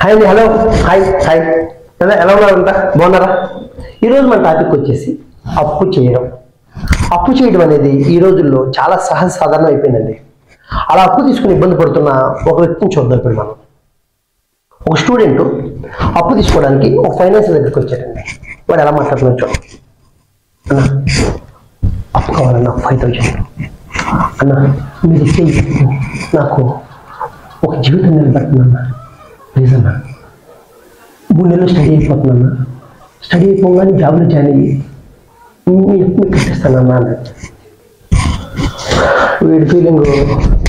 Hi అండి, hello, hi hi ఎలా ఉన్నారంట, బాగున్నారా? ఈరోజు మన టాపిక్ వచ్చేసి అప్పు చేయడం. అప్పు చేయడం అనేది ఈ రోజుల్లో చాలా సహజ సాధారణం అయిపోయిందండి. అలా అప్పు తీసుకుని ఇబ్బంది పడుతున్న ఒక వ్యక్తిని చూద్దాం. ఇప్పుడు మనం ఒక స్టూడెంట్ అప్పు తీసుకోవడానికి ఒక ఫైనాన్స్ దగ్గరికి వచ్చాడండి. వాడు ఎలా మాట్లాడుతున్నా చూడండి. అన్న అప్పు కావాలన్నా 5,000 అన్న, మీరు ఇస్తే నాకు ఒక జీవితం నిలబెడుతుందన్నా, ప్లీజ్ అన్న. 3 నెలలు స్టడీ అయిపోతుందన్నా, స్టడీ అయిపోగానే జాబ్లో జాయిన్ అయ్యి మీకు కట్టిస్తానన్నా అన్న. వీడి ఫీలింగ్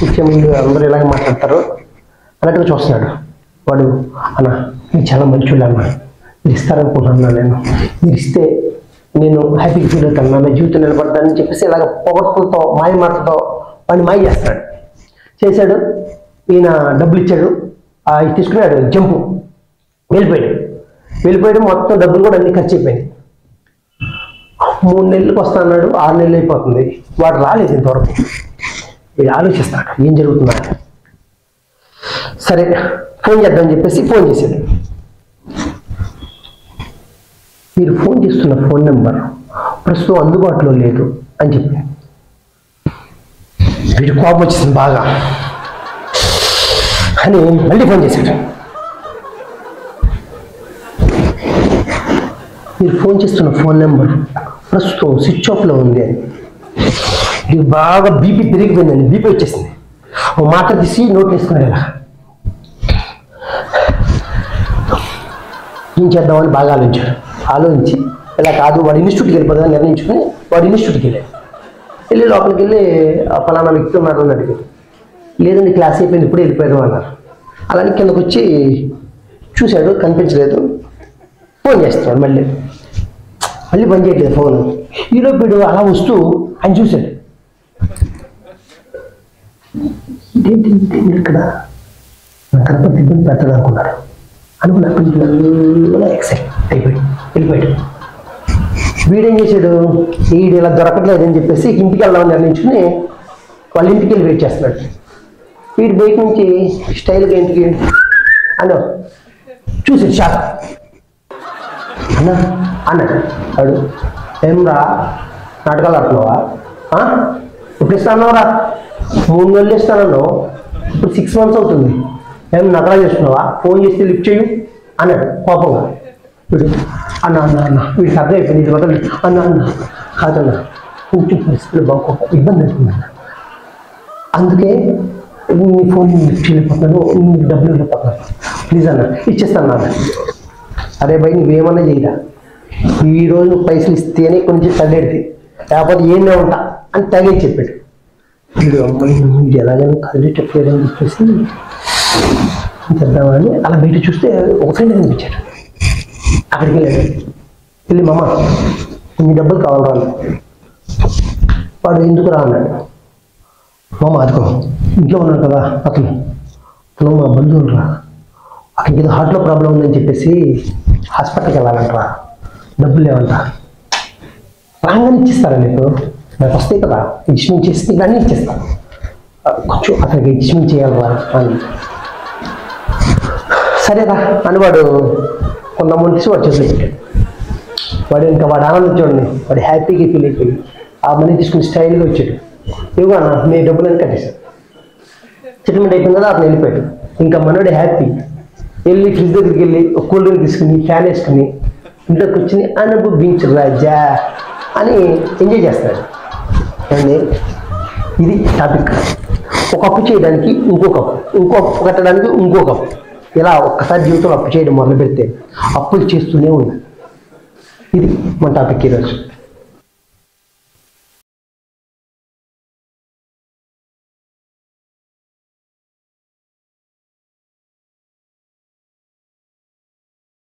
ఇచ్చే ముందు అందరూ ఇలాగే మాట్లాడతారు అన్నట్టుగా చూస్తున్నాడు. వాడు అన్న మీరు చాలా మంచివాళ్ళు అన్న, మీరు ఇస్తారనుకుంటున్నా, మీరు ఇస్తే నేను హ్యాపీగా ఫీల్ అవుతాను, నా జీవితం నిలబడతానని చెప్పేసి ఇలాగ పొగట్టులతో మాయ మాటలతో వాడిని మాయ చేస్తాడు. చేశాడు. ఈయన డబ్బులు ఇచ్చాడు, ఇది తీసుకున్నాడు, జంపు వెళ్ళిపోయాడు. మొత్తం డబ్బులు కూడా అన్ని ఖర్చు అయిపోయింది. 3 నెలలకు వస్తా అన్నాడు, 6 నెలలు అయిపోతుంది, వాడు రాలేదు ఇంతవరకు. వీడు ఆలోచిస్తాడు ఏం జరుగుతుందా. సరే ఫోన్ చేద్దామని చెప్పేసి ఫోన్ చేశాడు. మీరు ఫోన్ చేస్తున్న ఫోన్ నెంబర్ ప్రస్తుతం అందుబాటులో లేదు అని చెప్పి వీడి కోపం వచ్చేసింది బాగా అని మళ్ళీ ఫోన్ చేశాడు. మీరు ఫోన్ చేస్తున్న ఫోన్ నెంబర్ ప్రస్తుతం స్విచ్ ఆఫ్లో ఉంది అని. ఇది బాగా బీపీ పెరిగిపోయిందండి, బీపీ వచ్చేసింది. ఒక మాట తీసి నోట్ వేసుకున్నాడు. ఇలా ఏం చేద్దామని బాగా ఆలోచించి ఇలా కాదు, వాడు ఇన్స్టిట్యూట్కి వెళ్ళిపోతుందని నిర్ణయించుకుని వాడు ఇన్స్టిట్యూట్కి వెళ్ళి లోపలికి వెళ్ళి ఫలానా వ్యక్తి ఉన్నారు అని అడిగారు. లేదండి క్లాస్ అయిపోయింది, ఇప్పుడే వెళ్ళిపోయారు అన్నారు. అలానే కిందకు వచ్చి చూశాడు, కనిపించలేదు. ఫోన్ చేస్తున్నాడు, మళ్ళీ బంద్ చేయట్లేదు ఫోన్. ఈలో వీడు అలా వస్తూ ఆయన చూశాడు. ఇదేంటి ఇక్కడ కనపడి ఇబ్బంది పెడతాడు అనుకున్నాడు. అనుకున్న ఎక్సైట్ వెళ్ళిపోయాడు. వీడేం చేశాడు, వీడు ఇలా దొరకట్లేదు అని చెప్పేసి ఇంటికి వెళ్దామని నిర్ణయించుకుని వాళ్ళ ఇంటికి వెళ్ళి వెయిట్ చేస్తున్నాడు. వీడు బయట నుంచి స్టైల్గా ఇంటికి అన్న చూసాడు, షాక్ అన్నాడు. వాడు ఏమ్రా నాటకాలు ఆడుతున్నావా, ఇప్పుడు ఇస్తానన్నావురా, 3 నెలలు ఇస్తానన్నావు, ఇప్పుడు 6 months అవుతుంది, ఏం నకలా చేస్తున్నావా, ఫోన్ చేస్తే లిఫ్ట్ చేయు అన్నాడు కోపంగా. వీడు అన్న వీడికి అర్థం అయిపోయింది, ఇది వదలండి అన్న కాదన్నా, కొంచెం పరిస్థితులు బాగా ఇబ్బంది అవుతుందన్న, అందుకే నీ ఫోన్ లిఫ్ట్ చేయలేకపోతున్నాను, నీకు డబ్బులు వెళ్ళిపోతున్నాను, ప్లీజ్ అన్న ఇచ్చేస్తాను అన్న. అరే భయ్ నువ్వేమన్నా చేయరా, ఈరోజు నువ్వు పైసలు ఇస్తేనే కొంచెం తగ్గేది, లేకపోతే ఏమే ఉంటా అని తగే చెప్పాడు. వీడు అమ్మాయి ఇది ఎలాగైనా కదిలేటట్లేదు అని చెప్పేసి చేద్దామని అలా బయట చూస్తే ఒక ఫ్రెండ్ కనిపించాడు. అక్కడికి వెళ్ళి మామ కొన్ని డబ్బులు కావాలరా అన్నాడు. వాడు ఎందుకు రా అన్నాడు. మామ అదిగో ఇంట్లో ఉన్నాడు కదా అతను మా బంధువులు రా, అతనికి ఏదో హార్ట్లో ప్రాబ్లం ఉందని చెప్పేసి హాస్పిటల్కి వెళ్ళాలంటరా, డబ్బులు లేవంట, రాగానే ఇచ్చిస్తారా నీకు, నాకు వస్తాయి కదా అడ్జస్ట్మెంట్ చేసి ఇవన్నీ ఇచ్చేస్తాను, కొంచెం అతనికి అడ్జస్ట్మెంట్ చేయాలరా అని. సరేరా అని వాడు కొంత అమౌంట్ తీసి వాడు చేసి పెట్టాడు. వాడు ఆనందం చూడండి, వాడు హ్యాపీగా ఫీల్ అయిపోయి ఆ మనీ తీసుకుని స్టైల్గా వచ్చాడు. ఇవ్వగా మీ డబ్బులని కట్టేశాడు. సెటిల్మెంట్ అయిపోయింది కదా, అతను వెళ్ళిపోయాడు. ఇంకా మనోడు హ్యాపీ వెళ్ళి ఫ్రిడ్జ్ దగ్గరికి వెళ్ళి ఒక కూల్ డ్రింక్ తీసుకుని ఫ్యాన్ వేసుకుని ఇంట్లోకి వచ్చి అనుభవించు రాజా అని ఎంజాయ్ చేస్తాడు. అండి ఇది టాపిక్. ఒక అప్పు చేయడానికి ఇంకొక అప్పు కట్టడానికి ఇంకొక అప్పు, ఇలా ఒక్కసారి జీవితంలో అప్పు చేయడం మొదలు పెడితే అప్పులు చేస్తూనే ఉంది. ఇది మన టాపిక్ ఈరోజు.